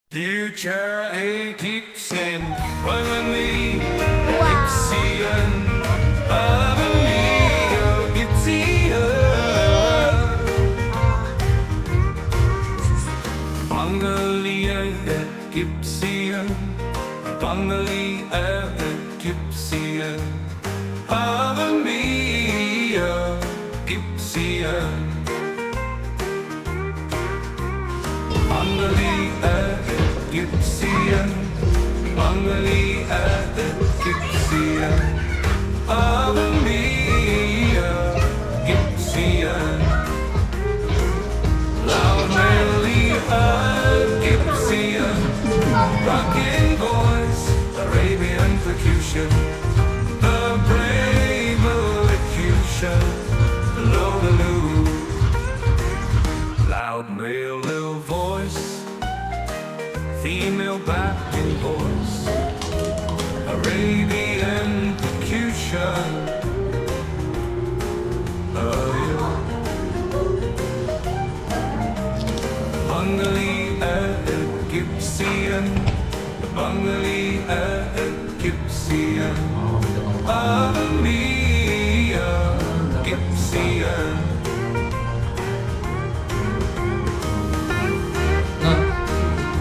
Future Egyptian, Romani, Egyptian, Bangali Egyptian, Bangali Egyptian, Ave Mia, Egyptian, Bangali Egyptian, Bangali Egyptian, Ave Mia, Egyptian, loud melody Egyptian, rocking voice, Arabian percussion, the brave elocution, low, loud male voice, female backing voice, Arabian percussion, Bangali Egyptian, Bangali Egyptian, Ave Mia, Egyptian.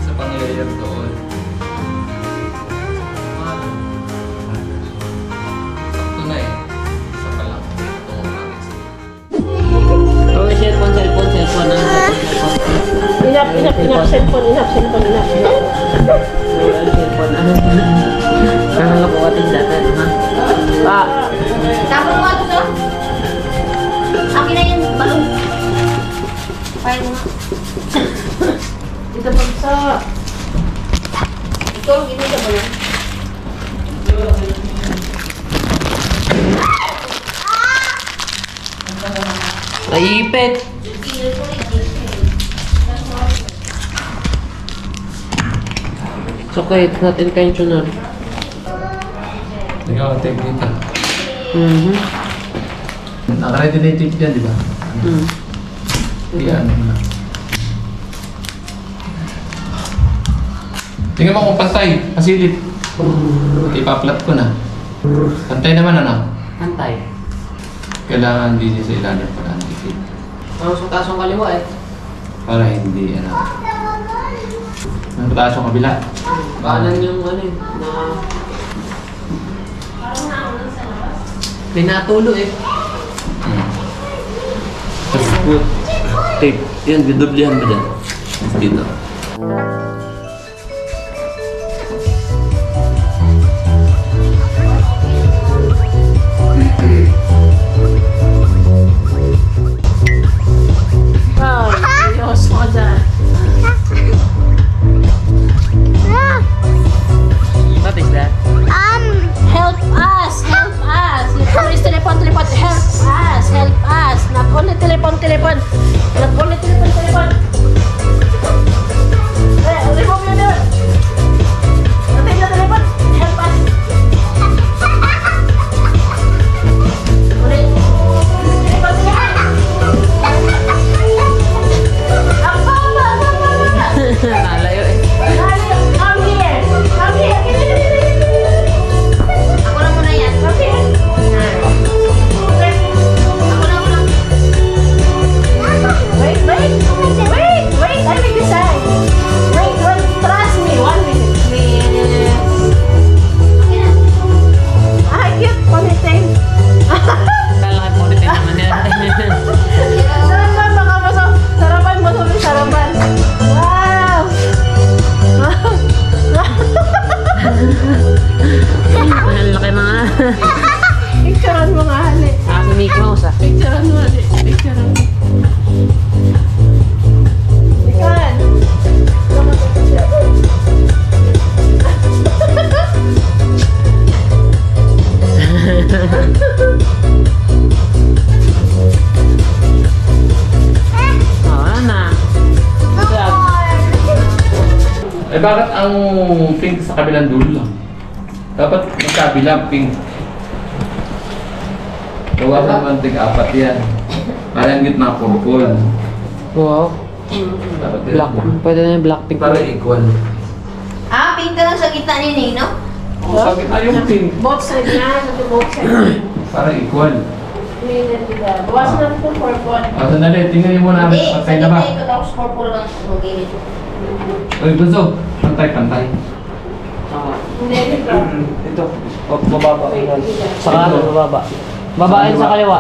Sa pangyayari doon. Sakto na eh. Isa pa lang. Oh, cellphone. Enough, cellphone. Nanganggap ko ating data, ha? Pa! Tapos mo ito to? Akin na yung balong. Kaya mo nga. Ito pag sa... Ito, gini sa balong. Naipit! It's okay, it's not intentional. Hindi ka take dito. Naka-ready na yung tape dyan, di ba? Iyan mo na. Tingnan mo kung pantay. Pasilip. Ipaplat ko na. Pantay naman ano? Antay. Kailangan din sa ilalim para nakikita. Ang sutasong kaliwa eh. Para hindi ano. Ang taas yung kabila. Kanan yung ano eh, na... Pinatulo eh. Tapos put tape. Yan, bidoblihan mo dyan. Dito. Telepon. Not only telepon. Remove yun yun. Natin na telepon. Help us. Ulit. Telepon. Nalayo eh. Come here. Ako na muna yan. Come here. Wait, I will decide. Wait, trust me, 1 minute, please. Cute ponytail. Lalaki ponytail naman yan. Sarapan, baka sarapan mo tuloy, sarapan. Wow! Mahal laki mga. Picturean mo nga, hali. Si Mickey Mouse ah. Picturean mo, hali. Picturean mo. Ikan! Oo na. Eh bakit ang pink sa kabilang dulo lang? Dapat magkabilang pink. Gawa naman tig-apat yan. Parang gitna purple. Wow. Dapat Black. Pwede na yung black pink. Para equal. pink ka lang sa gitna ni Nino? Sakit na yung pink. Both side na, sa both side. Para equal. Bawasan natin itong purple. Sandali, tingnan mo namin. Hindi, sa Pantay na ba? gitna ito tapos purple lang sa gilid. Uy, Bunso. Pantay. Hindi, ito. Ito. Bababa. Sa kanan, bababa. Babain sa kaliwa.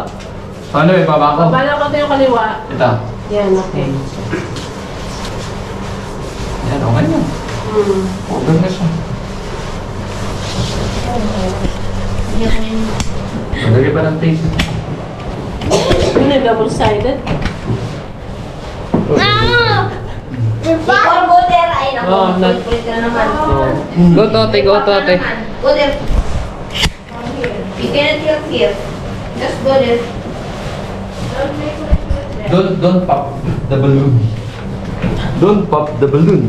Paano eh, baba ko? Bala ko ito yung kaliwa. Ito. Yan, okay. Yan, okay na. Okay na siya. Madali pa ng taste. Yun yung double-sided. Ikaw, Goder. Ay, naku. Oh, Kulit ka na naman. Go, Tote. Go, Tote. Goder. You cannot help here. Just Goder. Don't pop the balloon. Don't pop the balloon.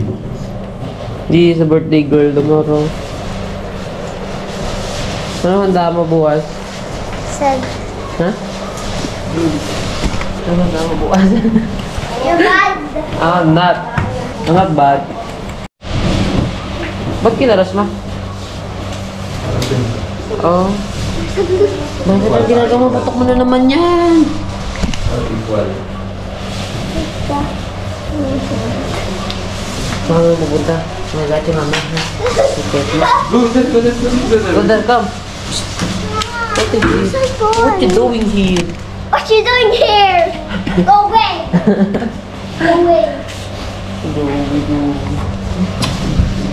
Di sa birthday girl tomorrow. Ano handa mo bukas? Sad. Ha? Ano handa mo bukas? You're bad. I'm not. I'm not bad. Ba't kinaras ma? Oh. Bakit ang ginagawa mo? Patok mo na naman yan. Equal. Mama mo pupunta. Magagat si mama. Okay. Go there, come. What you doing here? What you doing here? Go away. Go away.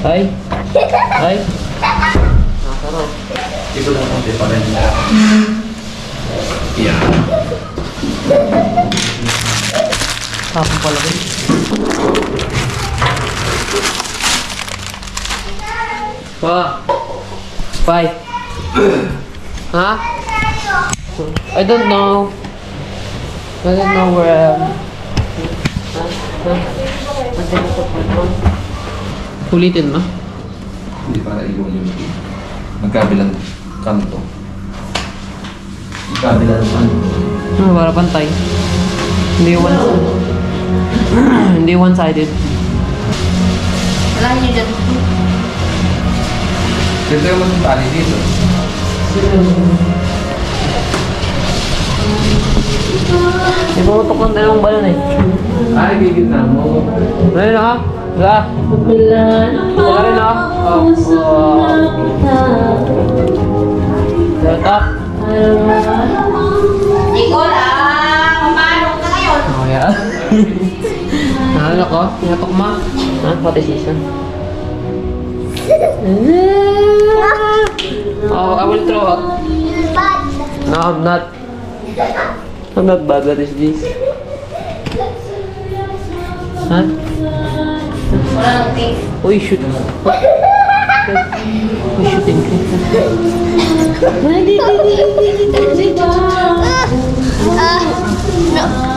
Hi. Hi. Nakasarap. Ito lang ang different. Yeah. Tapos pala rin. Bye. Huh? I don't know. I don't know where Ulitin mo? Hindi para iwan yung magkabilang kanto. Magkabilang kanto. Para pantay. Hindi one-sided. Wala niyo dyan. Ganda yung matutali dito. May pumutok ng dalawang balon eh. Ay, gigit na mo. Ayun ha? Wala. Wala rin ha? Tap. Nicole, paano ka ngayon? Oh, yeah. Ano ko? Tinatok mo? Ha? What is this? Oh, I will throw up. Bad. No, I'm not. I'm not bad. What is this? Ha? Wala nang pink. Uy, shoot. Uy, shooting. No.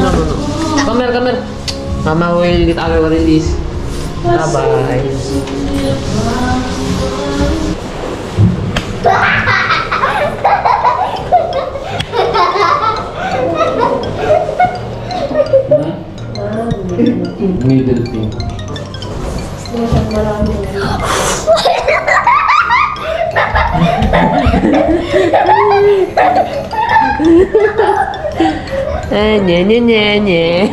No. Come here. Mama will get away with this. Bye-bye. Middle thing. Nye.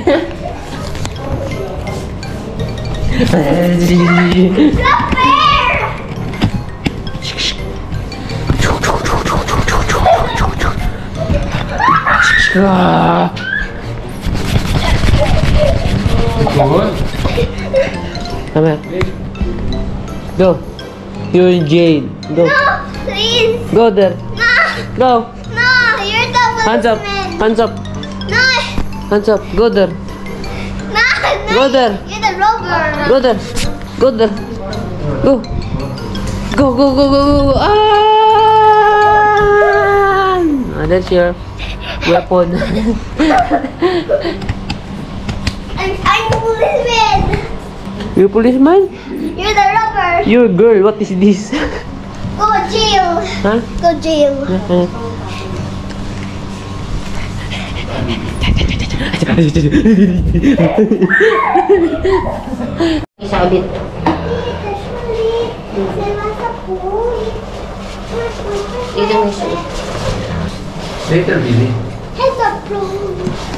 Good. Come here. Go. You're in jail. Go. No, please. Go there. No. Go. No, you're the Hands up. policeman. Hands up. No. Hands up. Go there. No. Go there. You're the robber. Go there. Go there. Go. Go. Ah, that's your weapon. I'm the policeman. You policeman? You're the robber. You're a girl. What is this? Go jail. Huh? Go jail. Isa ulit. Tignan mo yung suot. Later, Billy. Heads up, bro.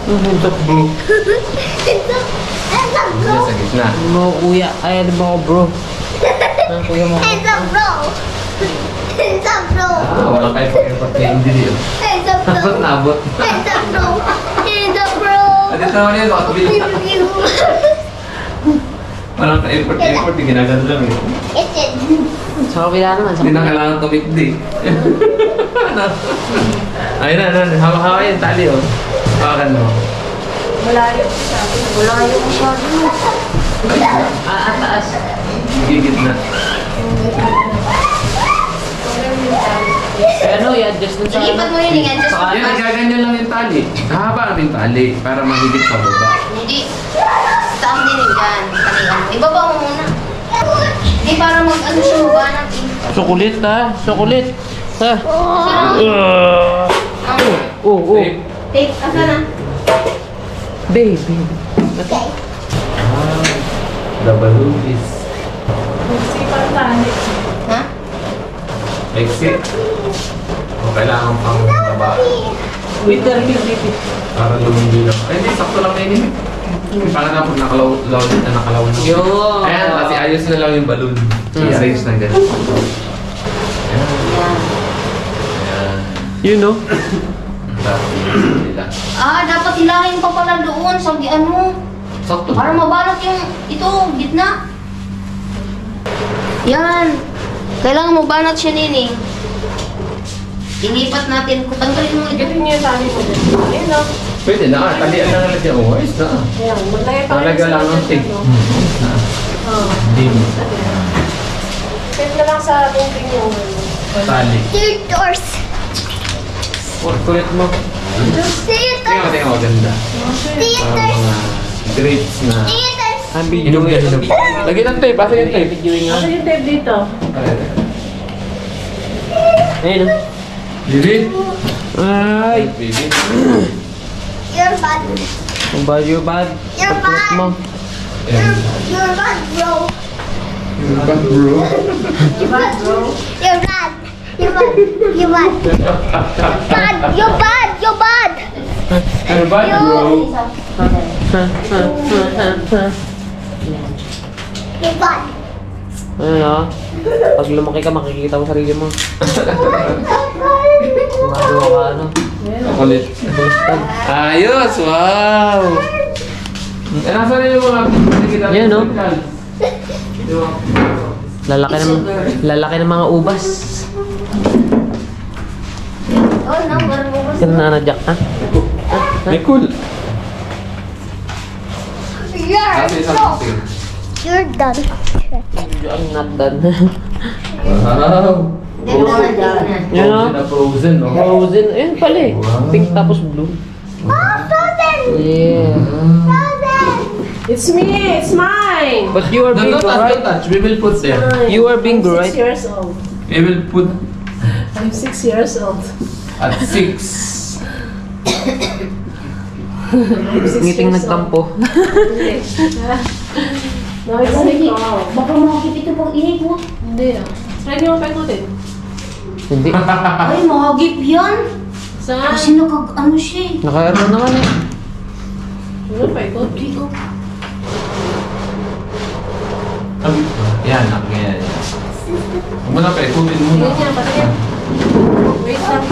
Hands up, bro. Heads up. Heads up, bro. Diyan sa gitna. Ano mo, kuya? Ay, ano mo ako, bro? Ang kuya mo. Heads up, bro. Heads up, bro. Ah, wala kayo pag-airport kay Indy yun. Heads up, bro. Abot na abot. Heads up, bro. Heads up, bro. At ito naman yun, bakit Billy? Walang ka-airport, yung ginagano lang eh. It's it. Sa kabila naman. Sa Hindi na kabila. kailangan tumikdi. Ayun na. Hawak-hawak yung tali, oh. Hawakan mo. Malayo siya. Malayo masyado. Taas. Gigit na. Eh, ano, i-adjust dun sa... Ilipat mo yun, i-adjust mo. Yan, nagaganyan lang yung tali. Hahaba namin yung tali para mahigit sa baba. Hindi. Stop din yun dyan. Talihan mo. Ibaba mo muna. Hindi, para mag-ano siya mabanat eh. Sukulit, ha? Sukulit. Ha? Oh. Safe. Tape, asa na? Baby. Ah, the balloon is Sipang tani. Ha? exit. O kailangan pang baba Wait, baby. para lumindi lang. Ay, hindi, sakto lang na yun. Para na pag nakalaw na. Yun. Ayan, kasi ayos na lang yung balloon. I-arrange na ganun. Ayan. Yan. Ayan. You know? Tapos, nila. Dapat hilahin pa pala doon sa ano. Sakto. Para mabalot yung ito, gitna. Yan. Kailangan mo banat siya, Nining. Ilipat natin. Tanggalin mo ito. Galing niya yung tani mo dyan. Ayun no. Pwede na, talian na nga lang dyan. Oh, ayos na. Ayan, maglagay pa Talaga lang ang tig. Oo. Hindi mo. Set na lang sa building yung Tali. Third doors. Kulit mo. Theaters. Tingnan mo, ganda. Parang Theaters. mga drapes na Theaters. Ang hinog na hinog. Lagyan ng tape, asa yung tape? Videoing nga. Ano yung tape dito? Ayun, oh. Bibi? Ay! Bibi? You're bad. Ang bad, you're bad. You're Pagkulit mo. You're bad, bro. You're bad, bro. You're bad, bro. You're bad. You're bad. You're bad. Bad. You're bad. You're bad. You're bad, bro. You're bad. Ayun, oh. Pag lumaki ka, makikita mo sarili mo. Gumagawa ka, ano. Kulit. Ayos! Wow! Nasaan na yung mga nakikita? Yan, no? Lalaki ng mga ubas. Oh, no. Parang ubas. Yan na Jack, ha? May cool. You're Sabi. You're done. I'm not done. Wow! Yan, oh. Frozen, no? Frozen. Ayun pala eh. Wow. Pink tapos blue. Oh, frozen. Yeah. Frozen. It's me! It's mine! But you are No, big, don't touch, right? don't touch. We will put there. You are being I'm right. 6 years old. We will put I'm 6 years old. at 6. Ngiting nagtampo. No, it's like, Baka makakip ito pag init mo. Hindi ah. Try niyo mapaikutin. Hindi. Ay, makagip yan. Saan? Kasi ano siya eh. Naka-aircon naman eh. Ano paikot? Dito. Yan, yan. Huwag mo na pa, ikutin mo na. Tingnan niya, patingin. Wait lang.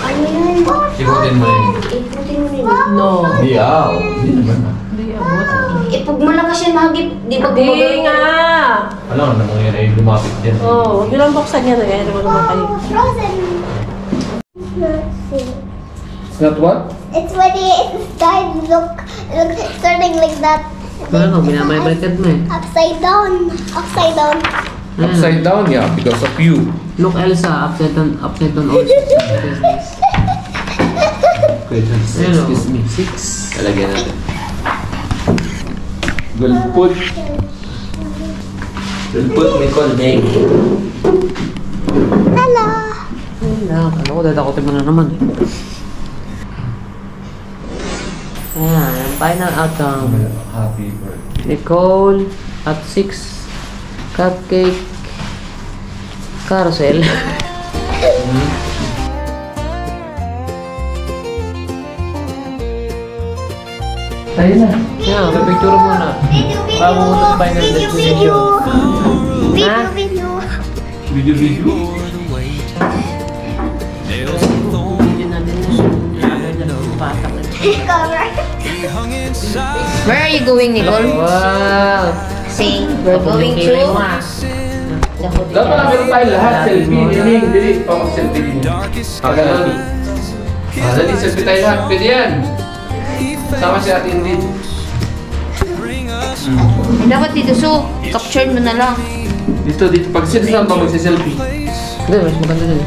Ano yan? Ikutin mo yun. Iputin mo nila. No. Hindi, Hindi naman na. Hindi abot. Pag malakas yan mahagip, di ba Hindi gumagano? nga! Alam mo naman yun ay lumapit dyan. Oh, huwag niyo lang buksan yan. Ayan, naman naman kayo. Frozen. It's not what? It's when it starts look starting like that. Ano, binamay-baliktad mo eh. Upside down. Upside down. Upside down, yeah, because of you. Look, Elsa, upside down also. Question 6, Ayun, oh. excuse me. 6. Talagyan natin. Gulput. Gulput, Nicole, Meg. Hello. Wala, ano ko, dadakotin mo na naman eh. Ayan, ang final outcome. Happy birthday. Nicole at 6. Cupcake. Carousel. Ayun na. Yan, pipicture muna. Bago mo ito final destination. Ha? Video. Video. Video natin na. Cover. Where are you going, Nicole? Wow! Say, we're going to the hotel. Dapat lang meron tayo lahat. Selfie. Dili. Selfie din. Pagano'n. Dali, selfie tayo lahat. Pwede yan. Sama si Ate Ingrid. Ay, dapat dito, so, capture mo na lang. Dito. Pag saan ba magsiselfie? Hindi, mas maganda din.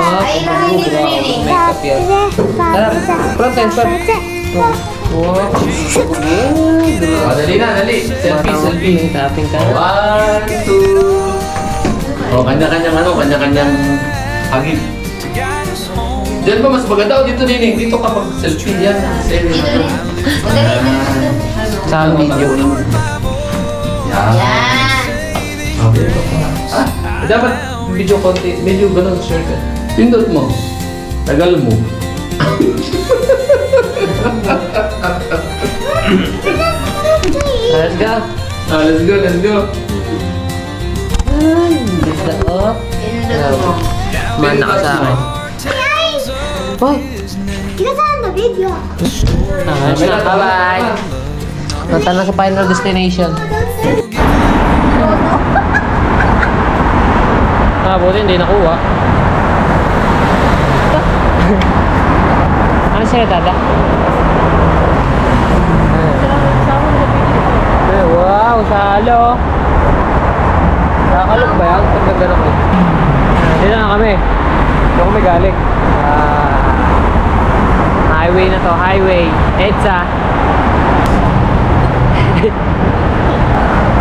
Ay, lang dito rin Makeup yan. Tara, front and front. Wow. Dali na, dali. Selfie. Tapping ka. 1, 2. Kanya-kanyang hagip. Diyan ba mas maganda o dito din? Dito kapag selfie yan. Dito rin. O, dali, dali. Sa video. Yan. Yan. Okay. Dapat video content, medyo ganun, share ka. Pindot mo. Tagal mo. Let's go. Let's go. Ganda oh. Pindot mo. Mana ka sa akin. Hoy! Kinasaan na video? Ayos na, bye-bye! Punta na sa final destination. Buti hindi nakuha. Ano sila, Dada? Wow, salo! Nakakalok ba yan? Ang ganda naman. Hindi na kami. Doon kami galing. Highway na to, highway. EDSA.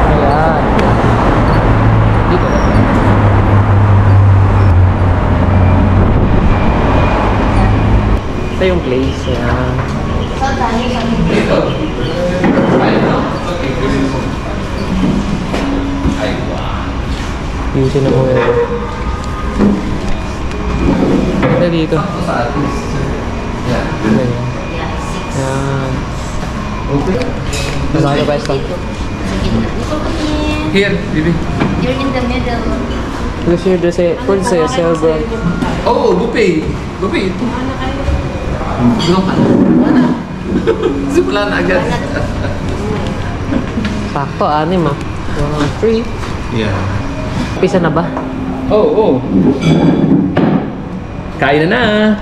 Ayan. Dito na. Ito yung place. Ayan. Saan tayo? Dito. Ay, no? Okay, good. Ay, wow. Yusin na mo yun. Ito dito. Sa atin. Yan. Ayan. Ayan. Okay. Nasaan pa ito? Here, Bibi. You're in the middle. Because you're the silver. Oh, buffet. Buffet ito. Gulong ka. Wala. Simula na agad. Sakto, 6 ah. 1, 3. Yeah. Pisa na ba? Oh. Kain na.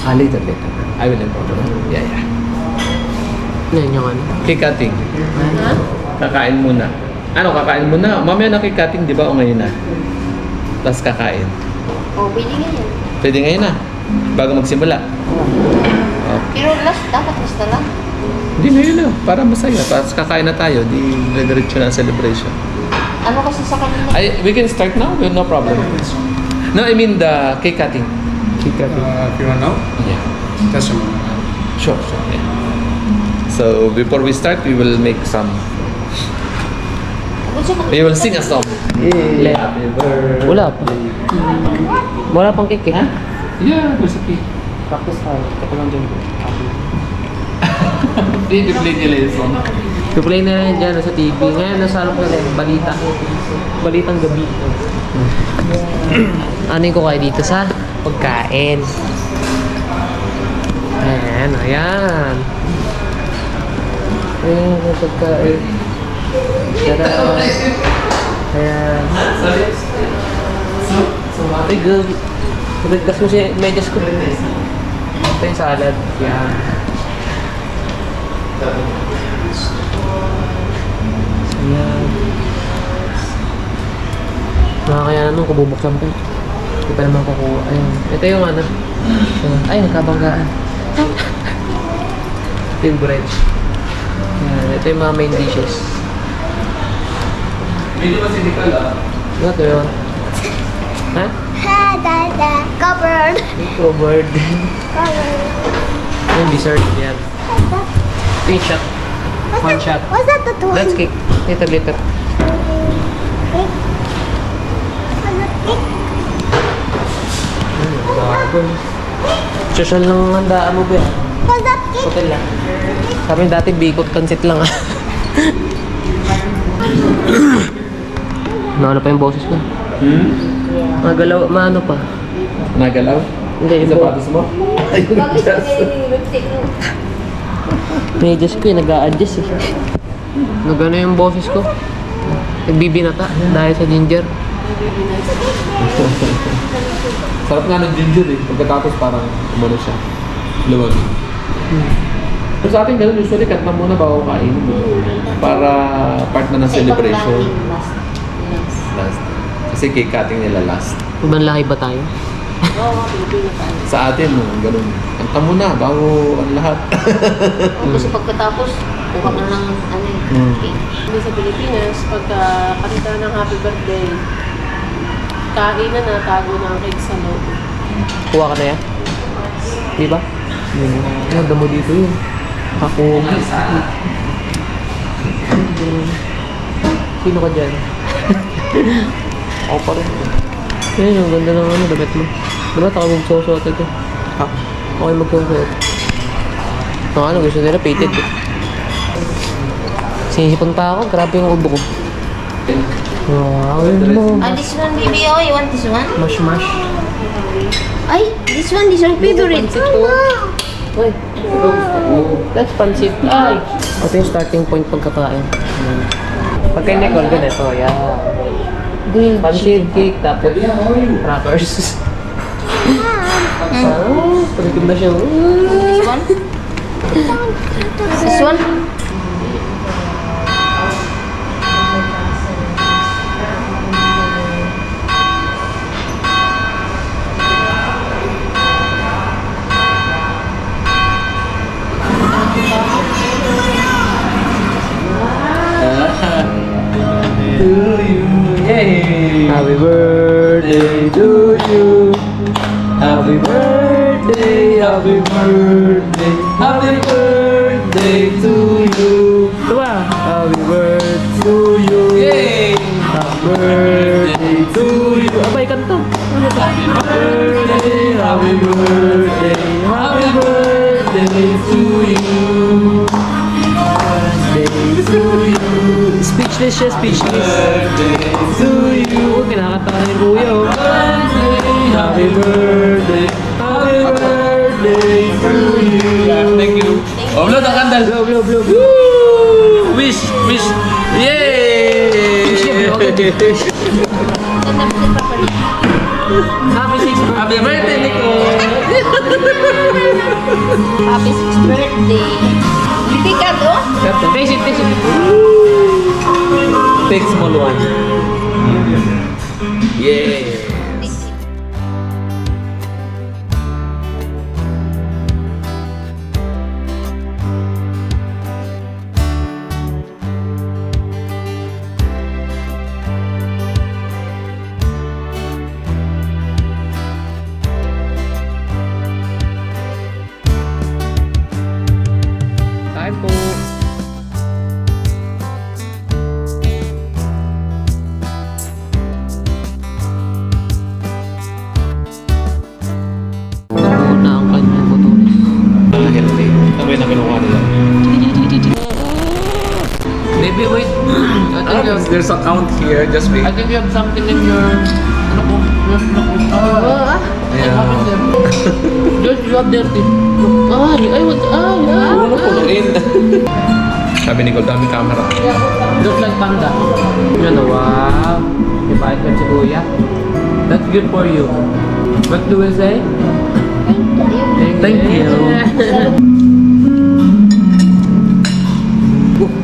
Later. I will inform you. Yeah. Yan yung ano. Cake cutting. Kakain muna. Ano, kakain muna? Mamaya na cake cutting, di ba? O ngayon na? Tapos kakain. Oh, pwede ngayon. Pwede ngayon na. Bago magsimula. Okay. Pero dapat basta lang. Hindi ngayon na. Para masaya. Tapos kakain na tayo. Di nag-diretso na ang celebration. Ano kasi sa kanina? We can start now. No problem. No, I mean the cake cutting. Cake cutting. If you want to know, Yeah. just a moment. Sure. Yeah. So before we start, we will make some. We will sing a song. Happy birthday. Wala pa. Wala pang cake eh. Yeah, there's a cake. Practice tayo. Kapag lang dyan. Play nila yung song. Play na yan dyan sa TV. Ngayon, nasa ano ko yan, balita. Balitang gabi. Ano ko kayo dito sa pagkain. Ayan. Ayan yung pagkain. Tara. Ayan. Ay, good. Nagdas mo siya, medyas ko. Ito yung salad. Yan. Ayan. Nakakaya naman kung bubuksan pa. Hindi pa naman kukuha. Ayan. Ito yung ano. Ay, nagkabanggaan. Ito yung bread. Ayan. Ito yung mga main dishes. Medyo masinikal Ano ito yun? Ha? Covered. Covered. Covered. Yung dessert. Yan. Ito yung shot. One shot. What's that the one? That's cake. Later. Cake. What's that cake? Bago. Social lang ang handaan mo ba? Hotel lang. Sabi dati bikot pansit lang ah. Ano pa yung boses ko? Magalaw, maano pa? Nagalaw? Hindi, yung Sapatos mo? medyas ko yung nag-a-adjust eh. Nagano yung boses ko. Nagbibinata dahil sa ginger. Sarap nga ng ginger eh. Pagkatapos parang umano siya. Luwag. So sa atin ganun, usually cut na muna bago kain. Para part na ng celebration. Last. Kasi cake cutting nila last. Ibang lahi ba tayo? Sa atin, ganun. Kanta muna bago ang lahat. Kasi pagkatapos, kuha ka ng ano yung cake. Hindi sa Pilipinas, pagka kanita ng happy birthday, kain na natago na ang cake sa loob. Kuha ka na yan? Di ba? Ang damo dito yun. Ako. Sino ka dyan? Ako pa rin. Ayun, ang ganda ng ano, damit mo. Diba, taka magsusuot ito. Ha? Okay magsusuot. Ang ano, gusto nila, painted eh. Sinisipon pa ako, grabe yung ubo ko. Wow, yun mo. This one, baby. Oh, you want this one? Mash. Ay, this one favorite. Uy, that's pancit. Ay! Ito yung starting point pagkakain. Pagka Nicole, ganito, yan. Grilled Pancit cake, tapos crackers. Pagkikim na siya. This one? This one? Happy birthday to you. Happy birthday, happy birthday, happy birthday to you. Diba? Happy birthday to you. Yay! Happy birthday to you. Abay, kanta. Happy birthday, happy birthday, happy birthday to you. Birthday to you. Speechless siya, speechless. Birthday to you. Kinakanta ka ni Kuya. Happy birthday, happy birthday to you. Thank you. Oh, blow the candle. Blow. Woo! Wish. Yay! Happy birthday, Nicole. Happy 6th birthday. Hindi ka to? Taste it. Take small one. Yay! Time po. Una ang kanyang motoris. Healthy. Ano yung nakinuha nila? Baby, wait. There's a count here. Just wait. I think you have something in your... Ano po? Just you have dirty. Ay, what? Ano punuin? Sabi ni Gold, daming camera. Look like panda. Yan, wow. Ipahit ka si Kuya. That's good for you. What do we say? Thank you.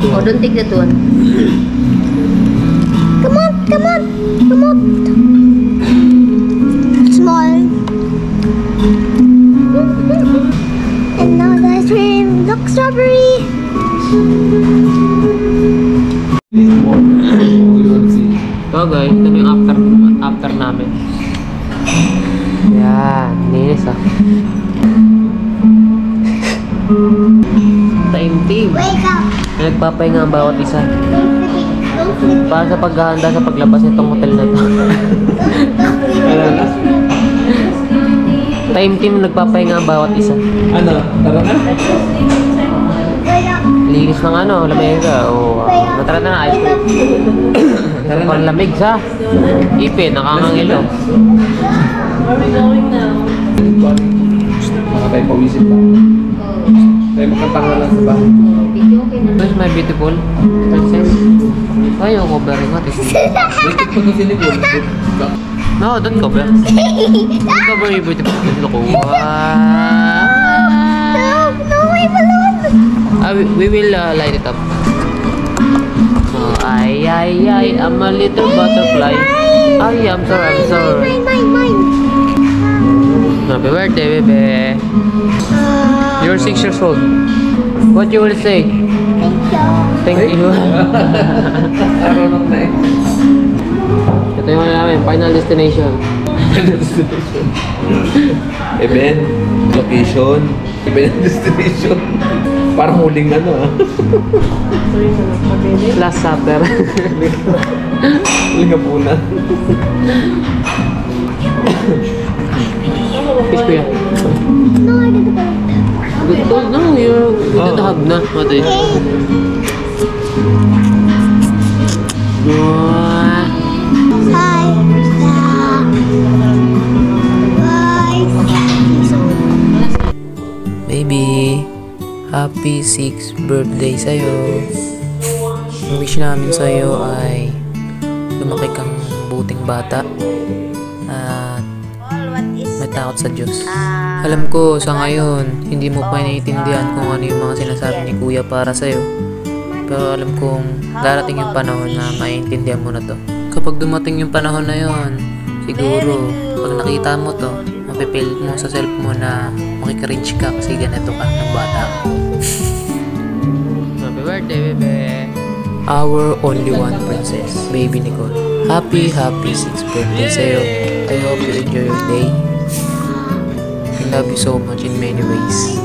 Oh, don't take that one. Come on. Small. And now the ice cream. Look, strawberry. So guys, ito na yung after namin. Yan, linis ah. Taimtim. Wake up. Nagpapahinga ang bawat isa. Don't sleep. Para sa paghahanda sa paglabas nitong hotel na to. Time team nagpapahinga ang bawat isa. Ano? Tara na? Linis ng ano, lamesa. O, matara na ice cream. Tara na. Panlamig sa ipin, nakangangilo. Where are we going now? Baka tayo pawisin pa. Tayo makantang na lang sa bahay. Video okay na. Where's my beautiful princess? Ayaw ko ba rin natin? Wait, ko na sinibol. No, don't cover. Don't cover your beautiful princess. Naku, No, my balloon! we will light it up. Oh, ay, I'm a little butterfly. Ay, I'm sorry. Mine. Happy birthday, baby. You're 6 years old. What you will say? Thank you. Thank you. Arunong na eh. Ito yung ano namin, final destination. Event, location, event destination. Parang huling ano ah. Last supper. Huling hapunan. Kiss ko yan. No, I didn't go. Good, no, you're good to hug na. What is Hi. Baby, happy 6th birthday sa'yo. Ang wish namin sa'yo ay lumaki kang buting bata at may takot sa Diyos. Alam ko sa ngayon, hindi mo pa naiintindihan kung ano yung mga sinasabi ni Kuya para sa'yo. Pero alam kong darating yung panahon na maiintindihan mo na to. Kapag dumating yung panahon na yon, siguro pag nakita mo to, mapipil mo sa self mo na makikringe ka kasi ganito ka ng bata. Happy birthday, baby! Our only one princess, baby Nicole. Happy 6th birthday sa'yo. I hope you enjoy your day. I love you so much in many ways.